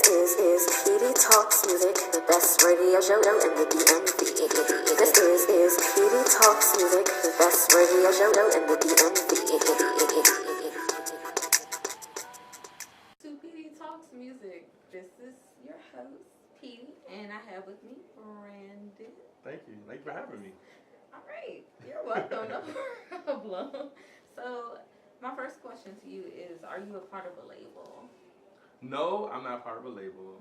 This is Pedii Talks Music, the best radio show in the DMV. This is Pedii Talks Music, the best radio show in the DMV. To Pedii Talks Music, this is your host, Pedii, and I have with me Brandon. Thank you for having me. All right, you're welcome. No problem. So, my first question to you is: are you a part of a label? No, I'm not part of a label.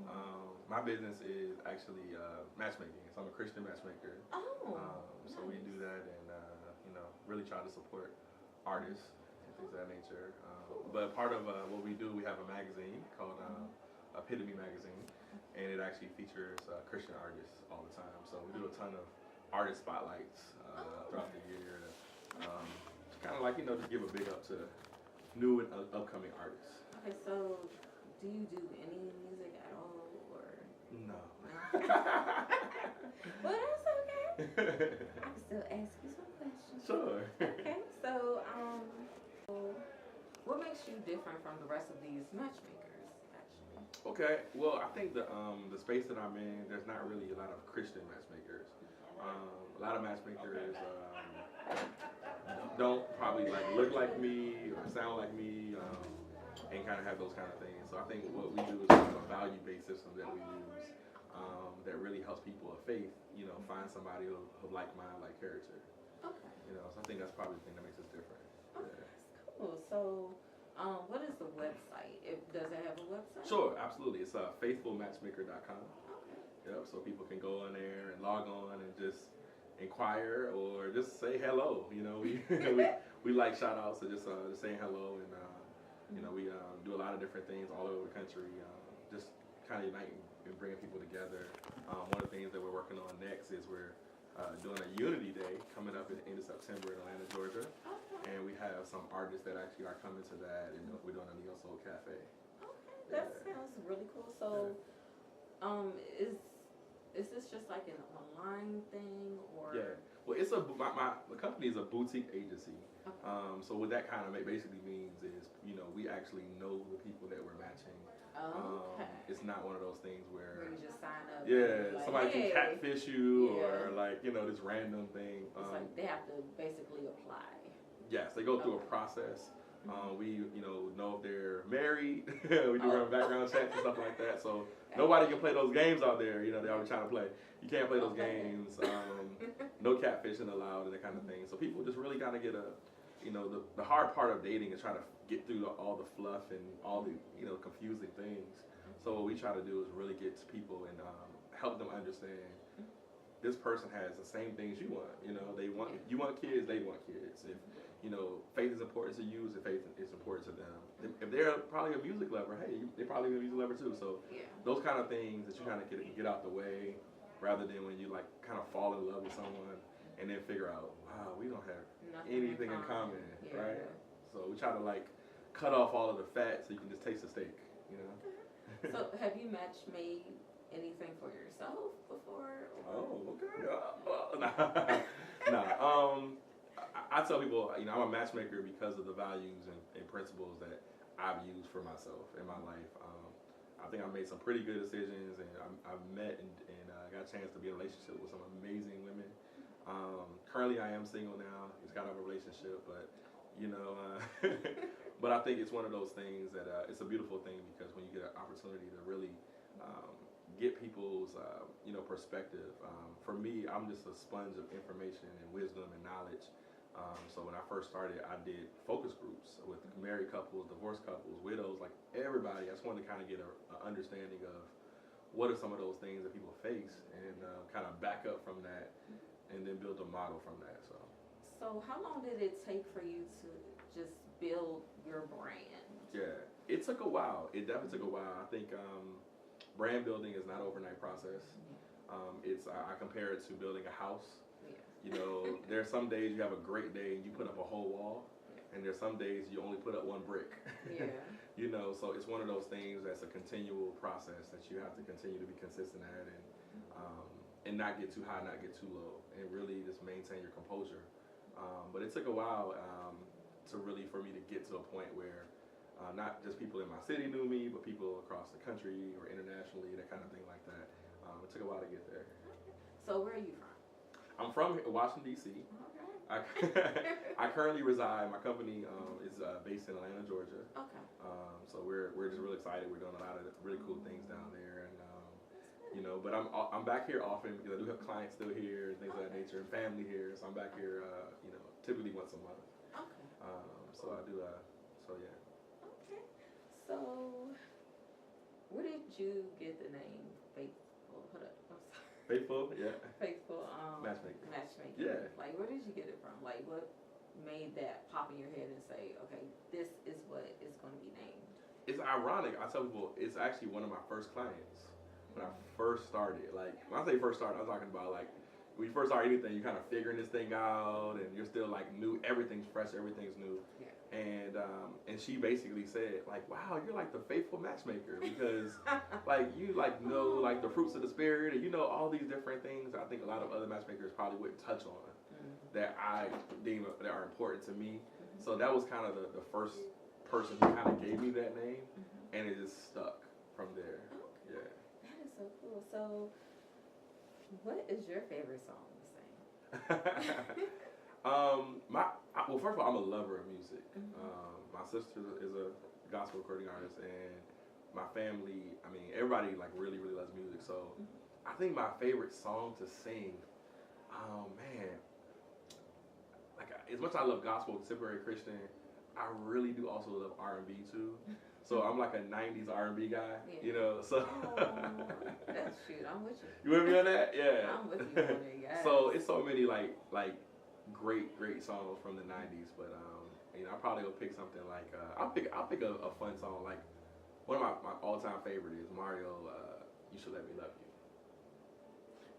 My business is actually matchmaking. So I'm a Christian matchmaker. Oh. So we do that and really try to support artists and things of that nature. But part of what we do, we have a magazine called Pedii magazine, and it actually features Christian artists all the time. So we do a ton of artist spotlights throughout the year. Kind of like, just give a big up to new and upcoming artists. Okay, so do you do any music at all, or? No. Well, that's okay. I can still ask you some questions. Sure. Okay, so what makes you different from the rest of these matchmakers, actually? Okay, well, I think the space that I'm in, there's not really a lot of Christian matchmakers. A lot of matchmakers don't probably look like me or sound like me, and kind of have those kind of things. So I think what we do is kind of a value-based system that we use that really helps people of faith, find somebody of like character. Okay. So I think that's probably the thing that makes us different. Okay, that's cool. So, what is the website? Does it have a website? Sure, absolutely. It's faithfulmatchmaker.com. Okay. Yep, so people can go on there and log on and just inquire or just say hello. We like shout outs, so just saying hello, and we do a lot of different things all over the country, just kind of uniting and bringing people together. One of the things that we're working on next is we're doing a Unity Day coming up at the end of September in Atlanta, Georgia, and we have some artists that actually are coming to that, and we're doing a Neo Soul Cafe. Okay, that sounds really cool. So, is this just like an online thing, or? Yeah. Well, it's the company is a boutique agency. Okay. So what that kind of basically means is, we actually know the people that we're matching. Okay. It's not one of those things where you just sign up. Yeah, like, somebody can catfish you or Yeah. this random thing. It's like they have to basically apply. Yes, they go through a process. We know if they're married. We do run background checks and stuff like that. So nobody can play those games out there. They always trying to play. You can't play those games. No catfishing allowed and that kind of thing. So people just really gotta get the hard part of dating is trying to get through all the fluff and all the confusing things. So what we try to do is really get to people and help them understand this person has the same things you want. You want kids, they want kids. If faith is important to you, if faith is important to them. If they're probably a music lover, hey, they're probably a music lover too. So those kind of things that you kind of get out the way, rather than when you kind of fall in love with someone and then figure out, wow, we don't have anything in common, right? So we try to cut off all of the fat so you can just taste the steak, So have you made anything for yourself before? Oh, okay. I tell people, I'm a matchmaker because of the values and principles that I've used for myself in my life. I think I've made some pretty good decisions, and I've met and got a chance to be in a relationship with some amazing women. Currently, I am single now. Just got out of a relationship, but but I think it's one of those things that it's a beautiful thing, because when you get an opportunity to really get people's perspective. For me, I'm just a sponge of information and wisdom and knowledge. So when I first started, I did focus groups with married couples, divorced couples, widows, everybody. I just wanted to kind of get an understanding of what are some of those things that people face, and kind of back up from that, and then build a model from that. So how long did it take for you to just build your brand? Yeah, it took a while. It definitely took a while. I think brand building is not an overnight process. I compare it to building a house. There are some days you have a great day and you put up a whole wall, and there's some days you only put up one brick. So it's one of those things that's a continual process that you have to continue to be consistent at, and not get too high, not get too low, and really just maintain your composure. But it took a while for me to get to a point where not just people in my city knew me, but people across across the country or internationally, that kind of thing like that. It took a while to get there. So where are you from? I'm from Washington, D.C. Okay. I currently reside. My company is based in Atlanta, Georgia. Okay. So we're just really excited. We're doing a lot of really cool things down there, and but I'm back here often because I do have clients still here and things of that nature, and family here. So I'm back here, typically once a month. Okay. So I do. So yeah. Okay. So where did you get the name Faithful? Hold up. I'm sorry. Faithful, yeah. Faithful. Matchmaking. Matchmaking. Yeah. Like, where did you get it from? Like, what made that pop in your head and say, okay, this is what it's going to be named? It's ironic. I tell people it's actually one of my first clients when I first started. Like, when I say first started, I'm talking about like when you first start anything, you're kind of figuring this thing out, and you're still like new. Everything's fresh. Everything's new. Yeah. And she basically said like, wow, you're like the faithful matchmaker because like you like know like the fruits of the spirit, and you know all these different things. I think a lot of other matchmakers probably wouldn't touch on that I deem that are important to me. So that was kind of the first person who kind of gave me that name, and it just stuck from there. Okay. Yeah. That is so cool. So, what is your favorite song to sing? Well, first of all, I'm a lover of music. My sister is a gospel recording artist, and my family, I mean, everybody like really, really loves music. So I think my favorite song to sing, man, like as much as I love gospel, contemporary Christian, I really do also love R&B too. So I'm like a 90s R&B guy, you know, so. That's shoot, I'm with you. You with me on that? Yeah. I'm with you on it, yes. So it's so many like great songs from the 90s, but I probably will pick something like I'll pick a fun song. Like one of my all-time favorite is Mario, You Should Let Me Love You.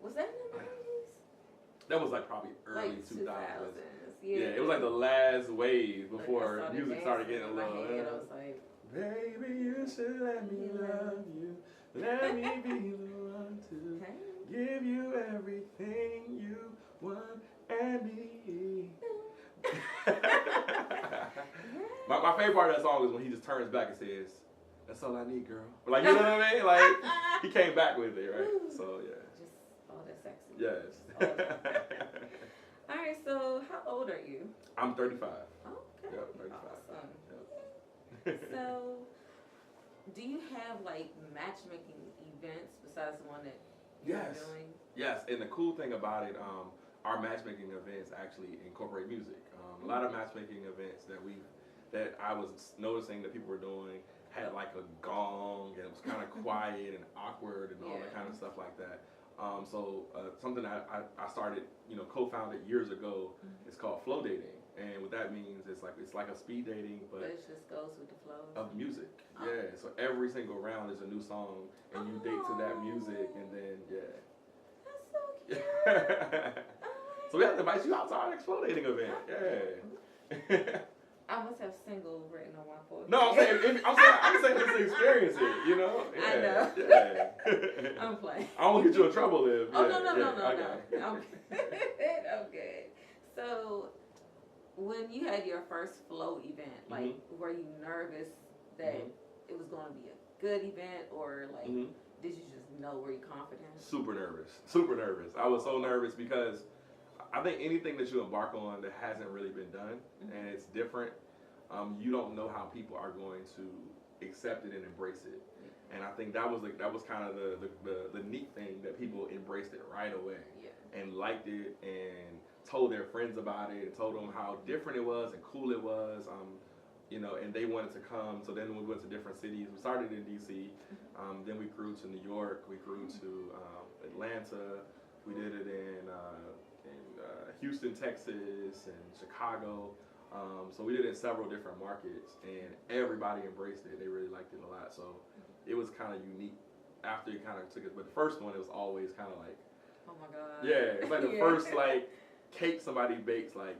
Was that in the 90s? That was like probably early like 2000s. Yeah, it was like the last wave before like music started getting a little. I was like, baby, you should let me love you. Let me be the one to give you everything you want and need. my favorite part of that song is when he just turns back and says, "That's all I need, girl." Like, you know what I mean? Like, he came back with it, right? So yeah. Just all that sexy. Yes. All right. So, how old are you? I'm 35. Okay. Yep, 35. Awesome. Yep. So, do you have like matchmaking events besides the one that you're doing? Yes, and the cool thing about it, our matchmaking events actually incorporate music. A lot of matchmaking events that I was noticing that people were doing had like a gong, and it was kind of quiet and awkward and all that kind of stuff like that. So something I started, co-founded years ago. It's called flow dating, and what that means is it's like a speed dating, but it just goes with the flow of music. Yeah, so every single round is a new song, and you date to that music, and then That's so cute. So we have to invite you out to our next flow dating event. Yeah. I must have single written on my forehead. No, I'm saying just to experience it, you know? Yeah, I know. Yeah. I'm playing. I won't get you in trouble if. Oh, yeah, no. Okay. I'm good. I'm good. So, when you had your first flow event, like, were you nervous that it was going to be a good event, or like, did you just know? Were you confident? Super nervous. I was so nervous because I think anything that you embark on that hasn't really been done and it's different, you don't know how people are going to accept it and embrace it. And I think that was kind of the neat thing, that people embraced it right away and liked it and told their friends about it and told them how different it was and cool it was. And they wanted to come. So then we went to different cities. We started in D.C. Then we grew to New York. We grew to Atlanta. We did it in Houston, Texas, and Chicago. So we did it in several different markets, and everybody embraced it. They really liked it a lot. So it was kind of unique after you kind of took it. But the first one, it was always kind of like, oh my God. Yeah, it's like the first like cake somebody bakes like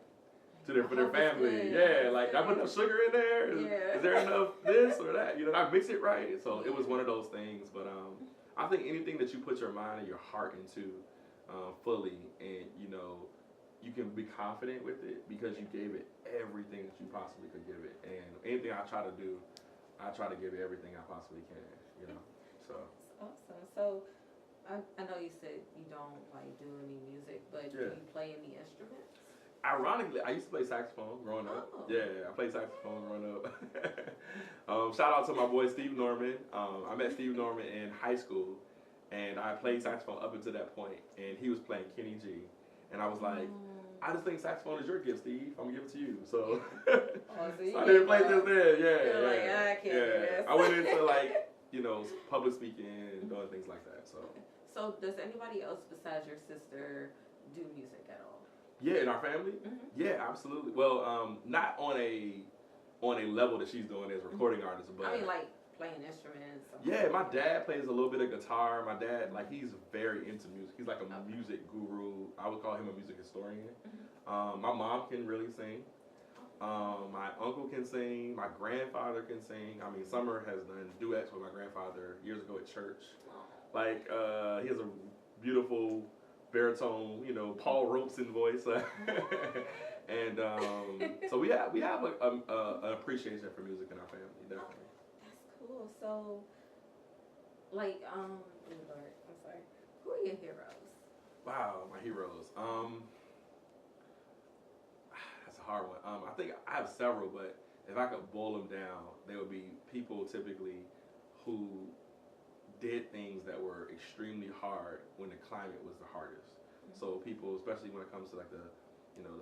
for their family. Yeah, like I put enough sugar in there. Is there enough this or that? I mix it right. So it was one of those things. But I think anything that you put your mind and your heart into fully, and you can be confident with it because you gave it everything that you possibly could give it. And anything I try to do, I try to give it everything I possibly can, you know. So. That's awesome. So I know you said you don't like do any music, but do you play any instruments? Ironically, I used to play saxophone growing up. Oh. Yeah, I played saxophone growing up. Shout out to my boy Steve Norman. I met Steve Norman in high school, and I played saxophone up until that point, and he was playing Kenny G. And I was like, I just think saxophone is your gift, Steve. I'm gonna give it to you. So, so I didn't play this then. You're like, I can't do this. I went into like, you know, public speaking and doing things like that. So. So does anybody else besides your sister do music at all? Yeah, in our family. Yeah, absolutely. Well, not on a level that she's doing as a recording artist, but I mean, like playing instruments. Yeah, my dad plays a little bit of guitar. My dad, like, he's very into music. He's like a music guru. I would call him a music historian. My mom can really sing. My uncle can sing. My grandfather can sing. I mean, Summer has done duets with my grandfather years ago at church. Like, he has a beautiful baritone, you know, Paul Robeson voice. And so we have an appreciation for music in our family, definitely. That's cool. So, like, I'm sorry. Who are your heroes? Wow, my heroes. That's a hard one. I think I have several, but if I could boil them down, they would be people typically who did things that were extremely hard when the climate was the hardest. So people, especially when it comes to like the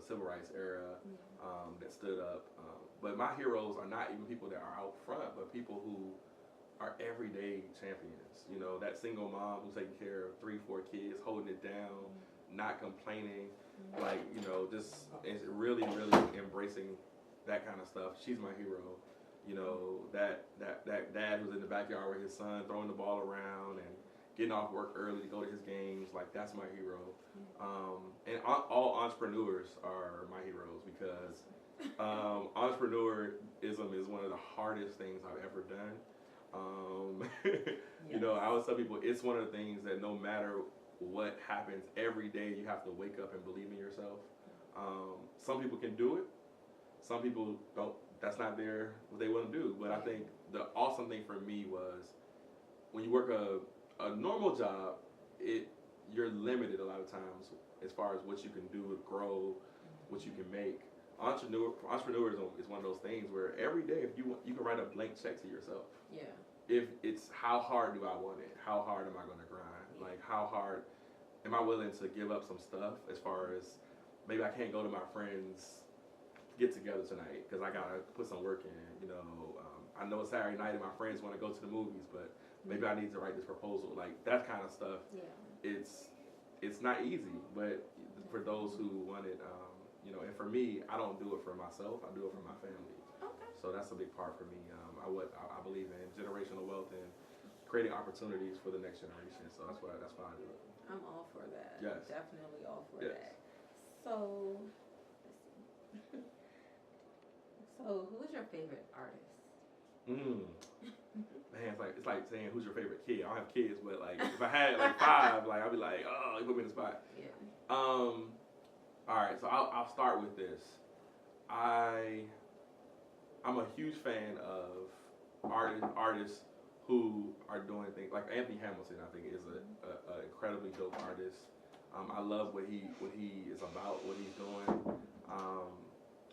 civil rights era, that stood up. But my heroes are not even people that are out front, but people who are everyday champions. You know, that single mom who's taking care of 3-4 kids, holding it down, not complaining, like, you know, just is really, really embracing that kind of stuff. She's my hero. You know, that dad who's in the backyard with his son throwing the ball around and getting off work early to go to his games, like, that's my hero. And all entrepreneurs are my heroes because entrepreneurism is one of the hardest things I've ever done. You know, I always tell people it's one of the things that no matter what happens, every day you have to wake up and believe in yourself. Some people can do it. Some people don't. That's not what they want to do. But I think the awesome thing for me was when you work a normal job, you're limited a lot of times as far as what you can do to grow, what you can make. Entrepreneurism is one of those things where every day if you can write a blank check to yourself. Yeah. If it's how hard do I want it? How hard am I going to grind? Like, how hard am I willing to give up some stuff as far as maybe I can't go to my friends get together tonight because I gotta put some work in. You know, I know it's Saturday night and my friends want to go to the movies, but maybe I need to write this proposal. Like, that kind of stuff. Yeah. It's not easy, but for those who want it, you know, and for me, I don't do it for myself. I do it for my family. Okay. So that's a big part for me. I believe in generational wealth and creating opportunities for the next generation. So that's why I do it. I'm all for that. Yes. Definitely all for yes. that. So, let's see. So, who is your favorite artist? Man, it's like saying who's your favorite kid. I don't have kids, but like if I had like 5, like I'd be like, oh, you put me in the spot. Yeah. All right, so I'll start with this. I'm a huge fan of artists who are doing things like Anthony Hamilton. I think is a incredibly dope artist. I love what he is about, what he's doing.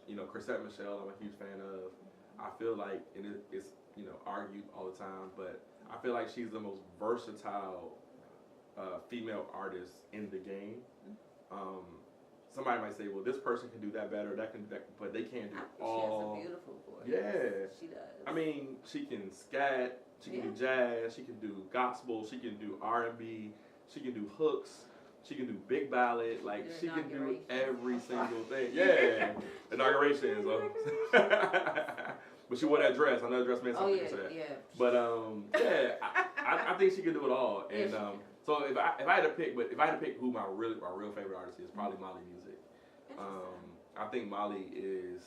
You know, Chrisette Michele, I'm a huge fan of. I feel like it's argued all the time, but I feel like she's the most versatile female artist in the game. Somebody might say, well, this person can do that better, that can do that, but they can't do all. She has a beautiful voice. Yeah. She does. I mean, she can scat, she can do jazz, she can do gospel, she can do R&B, she can do hooks, she can do big ballad, like she can do every single thing. Yeah. Inaugurations. But she wore that dress. I know the dress meant something to that. Yeah. But I think she can do it all. And so if I had to pick who my real favorite artist is, probably Mali Music. I think Mali is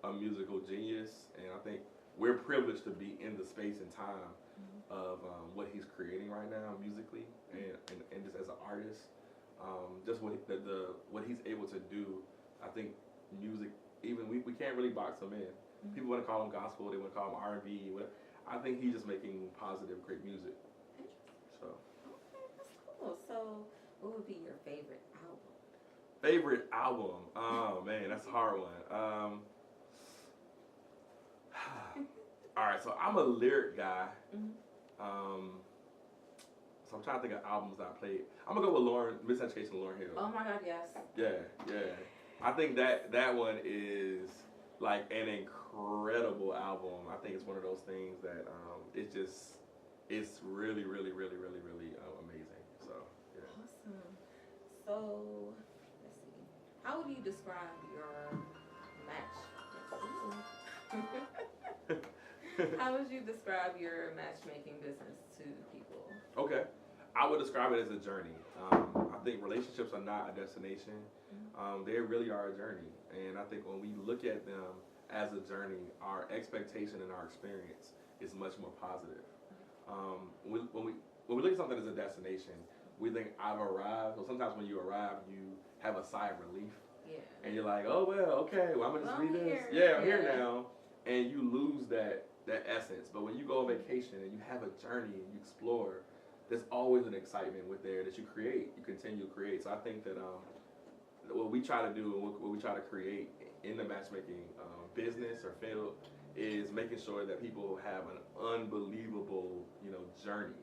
a musical genius, and I think we're privileged to be in the space and time of what he's creating right now musically, and just as an artist, just what he's able to do. I think music, even we can't really box him in. People want to call him gospel, they want to call him R&B. I think he's just making positive, great music. So. Okay, that's cool. So, what would be your favorite album? Favorite album? Oh man, that's a hard one. All right, so I'm a lyric guy. So I'm trying to think of albums I played. I'm gonna go with Miseducation of Lauryn Hill. Oh my God, yes. Yeah. I think that one is like an incredible album. I think it's one of those things that it's really amazing. So yeah. Awesome. So let's see. How would you describe your match? How would you describe your matchmaking business to people? Okay. I would describe it as a journey. I think relationships are not a destination. They really are a journey. And I think when we look at them as a journey, our expectation and our experience is much more positive. When we look at something as a destination, we think I've arrived. So sometimes when you arrive, you have a sigh of relief. Yeah. And you're like, oh, well, okay, well, I'm going to just read this. I'm here now. And you lose that essence. But when you go on vacation and you have a journey and you explore, there's always an excitement with there that you create. You continue to create. So I think that what we try to do and what we try to create in the matchmaking business or field is making sure that people have an unbelievable, journey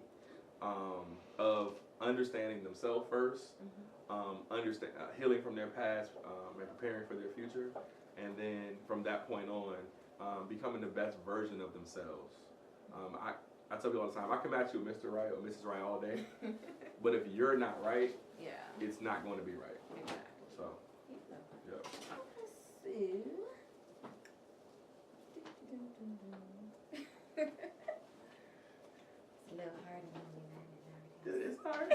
of understanding themselves first, healing from their past, and preparing for their future, and then from that point on, becoming the best version of themselves. I tell people all the time, I can match you with Mr. Right or Mrs. Right all day, but if you're not right, it's not going to be right. Exactly. So, yeah. Okay, it's a little hard on me. It's hard.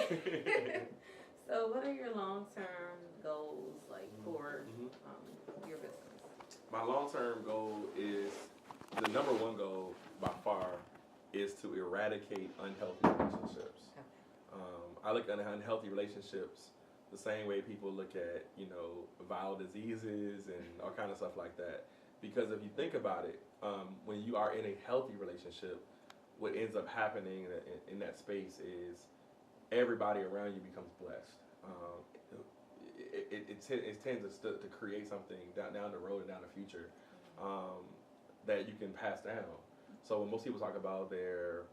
So, what are your long-term goals for your business? My long-term goal is, the number one goal by far is to eradicate unhealthy relationships. I look at unhealthy relationships the same way people look at, viral diseases and all kind of stuff like that. Because if you think about it, when you are in a healthy relationship, what ends up happening in that space is everybody around you becomes blessed. It tends to create something down the road and down the future that you can pass down. So when most people talk about their,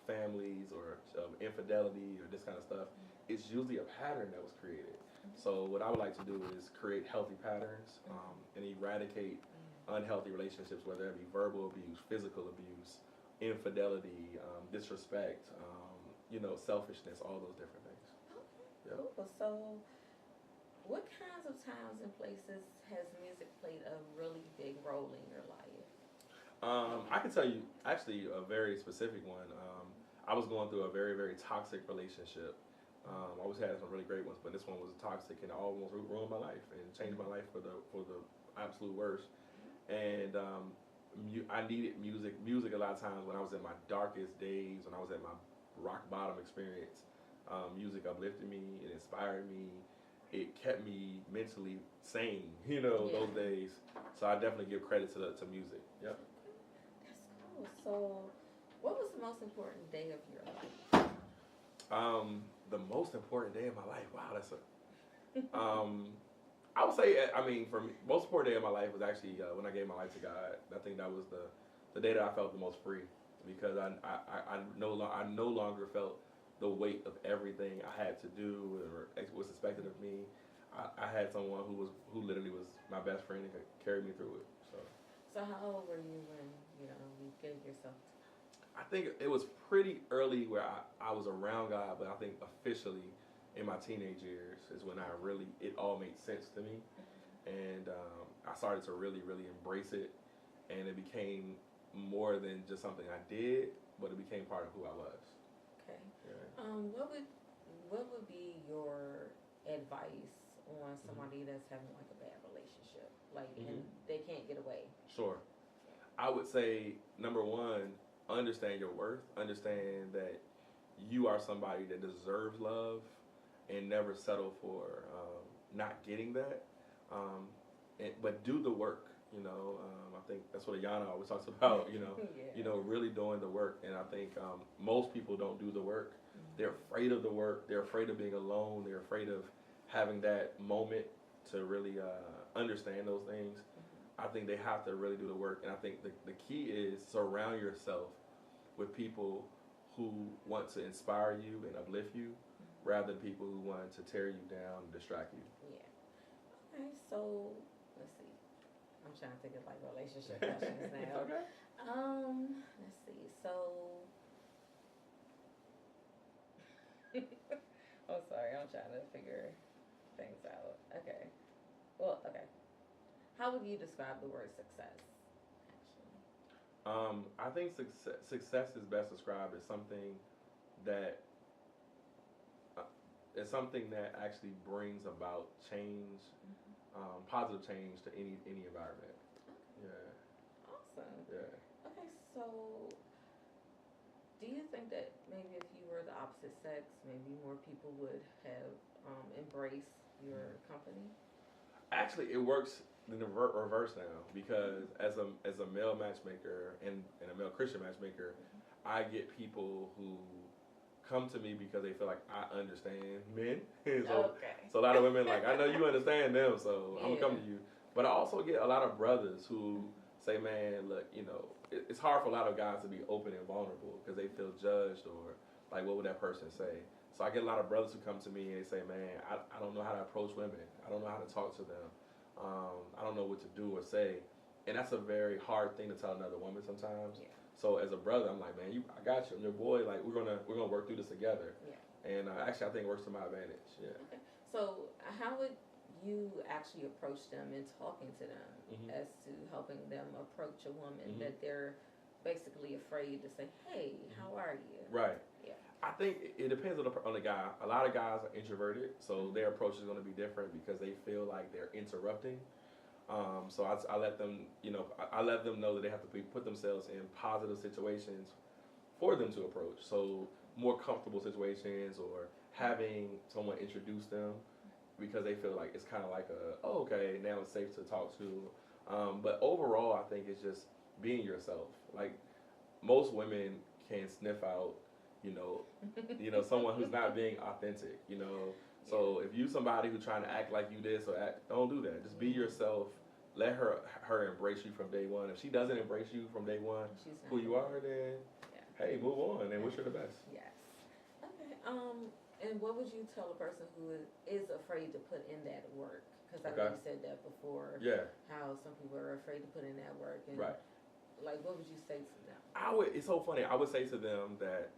families or infidelity or this kind of stuff, it's usually a pattern that was created. So what I would like to do is create healthy patterns and eradicate unhealthy relationships, whether it be verbal abuse, physical abuse, infidelity, disrespect, selfishness, all those different things. Okay, cool. So what kinds of times and places has music played a really big role in your life? I can tell you actually a very specific one. I was going through a very, very toxic relationship. I always had some really great ones, but this one was toxic and almost ruined my life and changed my life for the absolute worst. And I needed music. Music a lot of times when I was in my darkest days, when I was at my rock bottom experience, music uplifted me, it inspired me, it kept me mentally sane, those days. So I definitely give credit to music. Yep. That's cool. So what was the most important day of your life? The most important day of my life. Wow, that's I would say, for me, most important day of my life was actually when I gave my life to God. I think that was the day that I felt the most free, because I no longer felt the weight of everything I had to do or was expected of me. I had someone who literally was my best friend and could carry me through it. So how old were you when you gave yourself? I think it was pretty early where I was around God, but I think officially in my teenage years is when it all made sense to me. And I started to really, really embrace it. And it became more than just something I did, but it became part of who I was. Okay. Yeah. What would be your advice on somebody that's having a bad relationship, and they can't get away? Sure. I would say, number one, understand your worth. Understand that you are somebody that deserves love, and never settle for not getting that. But do the work. I think that's what Ayana always talks about. Yeah. Really doing the work. And I think most people don't do the work. They're afraid of the work. They're afraid of being alone. They're afraid of having that moment to really understand those things. I think they have to really do the work. And I think the key is surround yourself with people who want to inspire you and uplift you rather than people who want to tear you down and distract you. Yeah. Okay, so let's see. I'm trying to think of like relationship questions now. Okay. Let's see. So I'm sorry, I'm trying to figure things out. Okay. Well, okay. How would you describe the word success? Actually. I think success is best described as something that actually brings about change, positive change to any environment. Okay. Yeah. Awesome. Yeah. Okay, so do you think that maybe if you were the opposite sex, maybe more people would have embraced your company? Actually, it works in the reverse now because as a male matchmaker and a male Christian matchmaker, I get people who come to me because they feel like I understand men. So a lot of women like, I know you understand them, so I'm gonna come to you. But I also get a lot of brothers who say, man, look, it's hard for a lot of guys to be open and vulnerable because they feel judged or like, what would that person say? So I get a lot of brothers who come to me and they say, man, I don't know how to approach women. I don't know how to talk to them. I don't know what to do or say. And that's a very hard thing to tell another woman sometimes. Yeah. So as a brother, I'm like, man, I got you. I'm your boy. Like we're gonna work through this together. Yeah. And actually, I think it works to my advantage. Yeah. Okay. So how would you actually approach them in talking to them as to helping them approach a woman that they're basically afraid to say, hey, how are you? Right. Yeah. I think it depends on the guy. A lot of guys are introverted, so their approach is going to be different because they feel like they're interrupting. So I let them, I let them know that they have to put themselves in positive situations for them to approach. So more comfortable situations or having someone introduce them because they feel like it's kind of like okay, now it's safe to talk to. But overall, I think it's just being yourself. Like most women can sniff out, someone who's not being authentic. So if you somebody who's trying to act like you this or don't do that. Just be yourself. Let her embrace you from day one. If she doesn't embrace you from day one, who you are, then hey, move on and wish her the best. Yes. Okay. And what would you tell a person who is afraid to put in that work? Because I know you said that before. Yeah. How some people are afraid to put in that work. And right. Like, what would you say to them? It's so funny. I would say to them that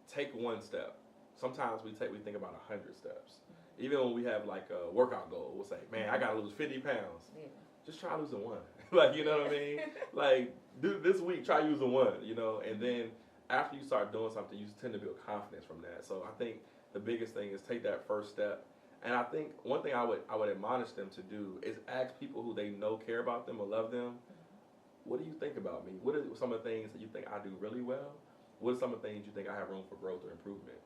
take one step. Sometimes we think about 100 steps. Even when we have like a workout goal, we'll say, man, I gotta lose 50 pounds. Yeah. Just try losing one. Like, you know what I mean? Like, do this week, try using one, and then after you start doing something, you tend to build confidence from that. So I think the biggest thing is take that first step. And I think one thing I would admonish them to do is ask people who they know care about them or love them, what do you think about me? What are some of the things that you think I do really well? What are some of the things you think I have room for growth or improvement?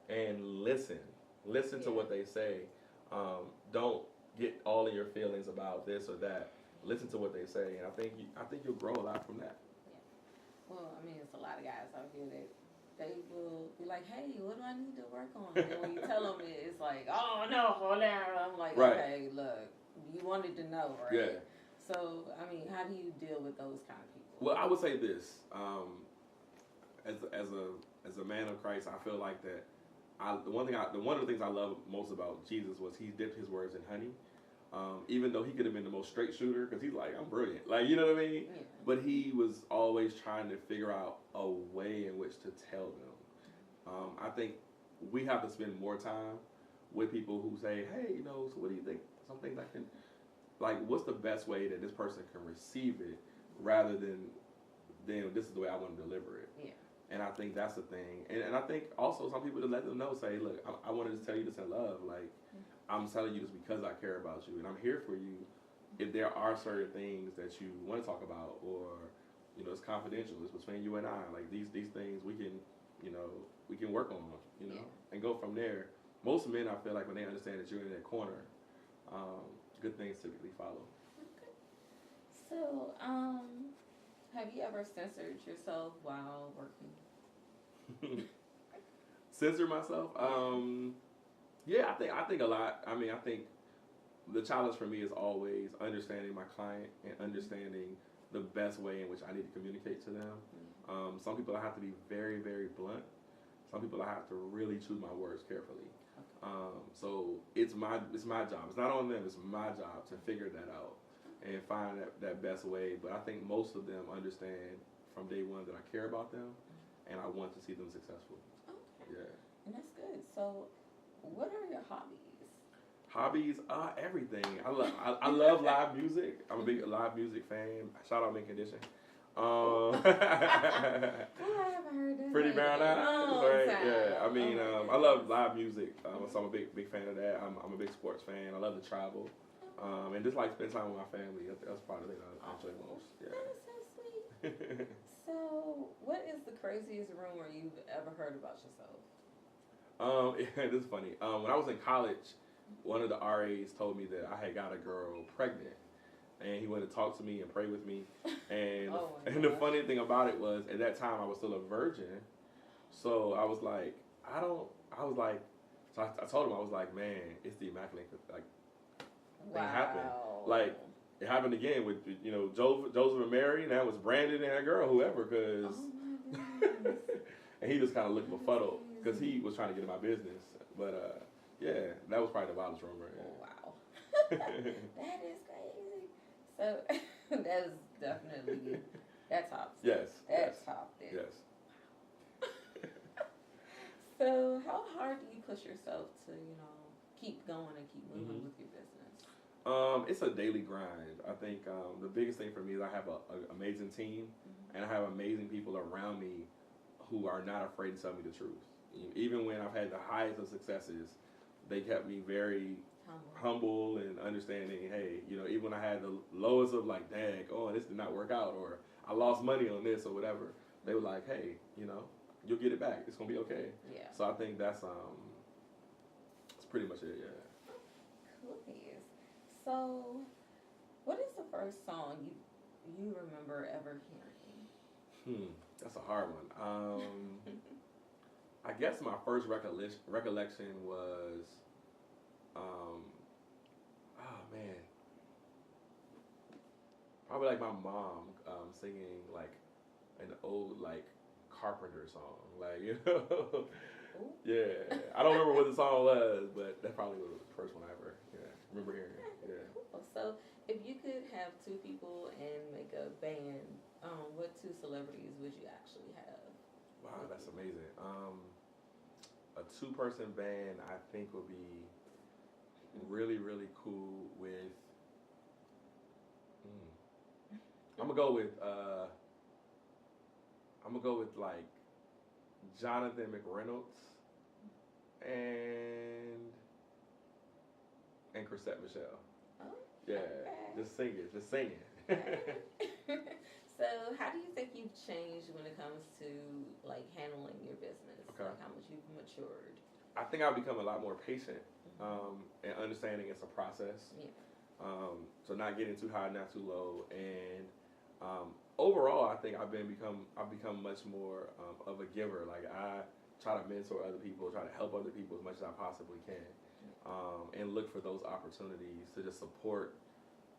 And listen to what they say. Don't get all in your feelings about this or that. Listen to what they say, and I think you'll grow a lot from that. Yeah. Well, I mean, it's a lot of guys out here that they will be like, "Hey, what do I need to work on?" And when you tell them, it's like, "Oh no, hold on." I'm like, right. Okay, look, you wanted to know, right? Yeah. So, I mean, how do you deal with those kind of people? Well, I would say this: as a man of Christ, I feel like that. One of the things I love most about Jesus was he dipped his words in honey. Even though he could have been the most straight shooter, because he's like, I'm brilliant. Like, you know what I mean? Yeah. But he was always trying to figure out a way in which to tell them. I think we have to spend more time with people who say, hey, so what do you think? Some things I can, like, what's the best way that this person can receive it rather than this is the way I want to deliver it. Yeah. And I think that's the thing. And I think also some people to let them know, say, look, I wanted to tell you this in love. Like, I'm telling you this because I care about you, and I'm here for you. If there are certain things that you want to talk about, or it's confidential, it's between you and I. Like these things we can work on, and go from there. Most men, I feel like when they understand that you're in that corner, good things typically follow. So, have you ever censored yourself while working? Censor myself? Yeah, I think a lot. I mean, I think the challenge for me is always understanding my client and understanding the best way in which I need to communicate to them. Some people I have to be very, very blunt. Some people I have to really choose my words carefully. So it's my job. It's not on them. It's my job to figure that out and find that best way. But I think most of them understand from day one that I care about them and I want to see them successful. Okay. Yeah. And that's good. So, what are your hobbies? Everything. I love live music. I'm a big live music fan. Shout out Mint Condition. Oh, I haven't heard that. Pretty Brown Eyes, Oh, right? time. Yeah, I mean, Oh, I love live music, so I'm a big fan of that. I'm a big sports fan. I love to travel, and just like spend time with my family. That's probably the thing I enjoy most. Yeah. That is so sweet. So, what is the craziest rumor you've ever heard about yourself? This is funny. When I was in college, one of the RAs told me that I had got a girl pregnant. And he wanted to talk to me and pray with me. And the funny thing about it was, at that time, I was still a virgin. So I was like, I told him, I was like, man, it's the immaculate, like, thing happened. Like, it happened again with, Joseph and Mary, and that was Brandon and that girl, whoever, because, and he just kind of looked befuddled, because he was trying to get in my business. But, yeah, that was probably the wildest rumor. Yeah. Wow. That is crazy. So, that is definitely, that tops it. Yes. That topped it. Yes. So, how hard do you push yourself to, keep going and keep moving with your business? It's a daily grind. I think the biggest thing for me is I have an amazing team, and I have amazing people around me who are not afraid to tell me the truth. Even when I've had the highest of successes, they kept me very humble and understanding. Hey, even when I had the lowest of like, dang, this did not work out, or I lost money on this or whatever, they were like, hey, you'll get it back. It's gonna be okay. Yeah. So I think that's pretty much it. Yeah. Cool. So, what is the first song you remember ever hearing? That's a hard one. I guess my first recollection was, probably like my mom singing like an old like Carpenter song, like yeah. I don't remember what the song was, but that probably was the first one I ever remember hearing. Yeah. Cool. So, if you could have two people and make a band, what two celebrities would you actually have? Wow, that's amazing. A two-person band I think would be really, really cool with. I'm gonna go with like Jonathan McReynolds and Chrisette Michelle. Oh, yeah, okay. just singing. So, how do you think you've changed when it comes to like handling your business? Okay. Like how much you've matured? I think I've become a lot more patient and understanding it's a process. Yeah. So not getting too high, not too low, and overall, I think I've become much more of a giver. Like I try to mentor other people, try to help other people as much as I possibly can, and look for those opportunities to just support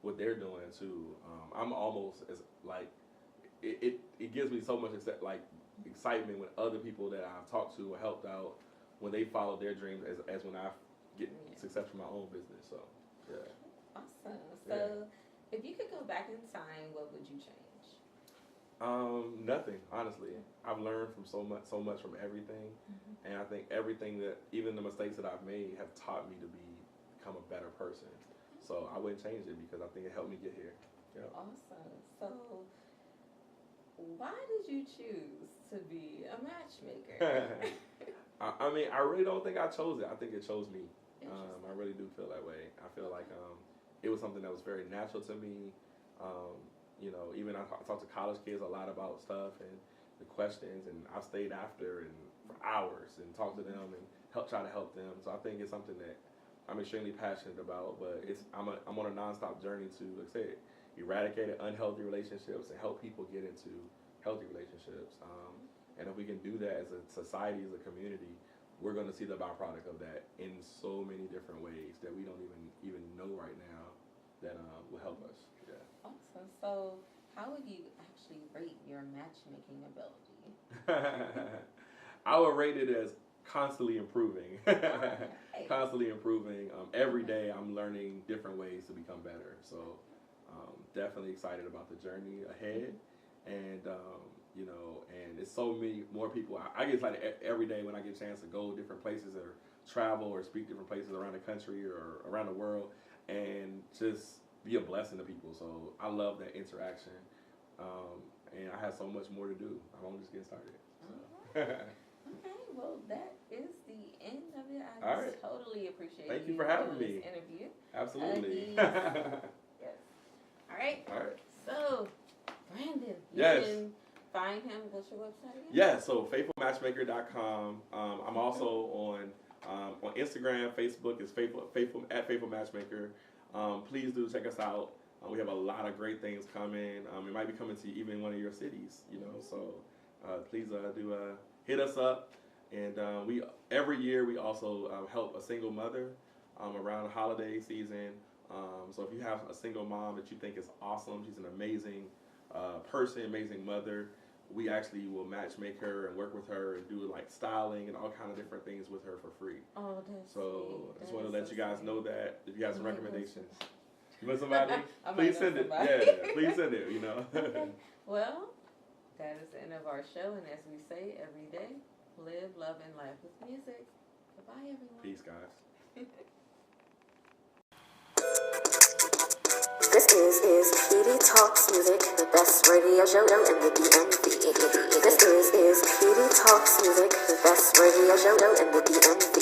what they're doing too. I'm almost as like it gives me so much excitement when other people that I've talked to or helped out when they follow their dreams as when I get success from my own business. So yeah. Awesome. So if you could go back in time, what would you change? Nothing, honestly. I've learned from so much from everything, and I think everything that even the mistakes that I've made have taught me to become a better person. So I wouldn't change it because I think it helped me get here. Yeah. Awesome. So why did you choose to be a matchmaker? I mean, I really don't think I chose it. I think it chose me. I really do feel that way. I feel like it was something that was very natural to me. Even I talk to college kids a lot about stuff and the questions, and I stayed after and for hours and talked to them and try to help them. So I think it's something that I'm extremely passionate about. But I'm on a nonstop journey to, like I said, eradicate unhealthy relationships and help people get into healthy relationships. And if we can do that as a society, as a community, we're going to see the byproduct of that in so many different ways that we don't even know right now that will help us. Yeah. Awesome. So how would you actually rate your matchmaking ability? I would rate it as constantly improving. Constantly improving. Every day I'm learning different ways to become better. So definitely excited about the journey ahead. And, and it's so many more people. I get excited every day when I get a chance to go different places or travel or speak different places around the country or around the world and just be a blessing to people. So I love that interaction. And I have so much more to do. I'm only just getting started. So. Okay, well, that is the end of it. I All right. totally appreciate Thank you for having me. This interview. Absolutely. Yes. All right. So, Brandon, you can find him. What's your website again? Yeah, so faithfulmatchmaker.com. I'm also on Instagram, Facebook is faithful matchmaker. Please do check us out. We have a lot of great things coming. It might be coming to even one of your cities, So please do hit us up. And we every year we also help a single mother around the holiday season. So if you have a single mom that you think is awesome, she's an amazing person, amazing mother, we actually will matchmake her and work with her and do like styling and all kind of different things with her for free. Oh, that's so sweet. I just want to let you guys know that if you have some recommendations. You want somebody? Please send it. Somebody. Yeah, please send it, Okay. Well, that is the end of our show. And as we say every day, live, love, and laugh with music. Goodbye, everyone. Peace, guys. This is Pedii Talks Music, the best radio show in the DMV. This is Pedii Talks Music, the best radio show in the DMV.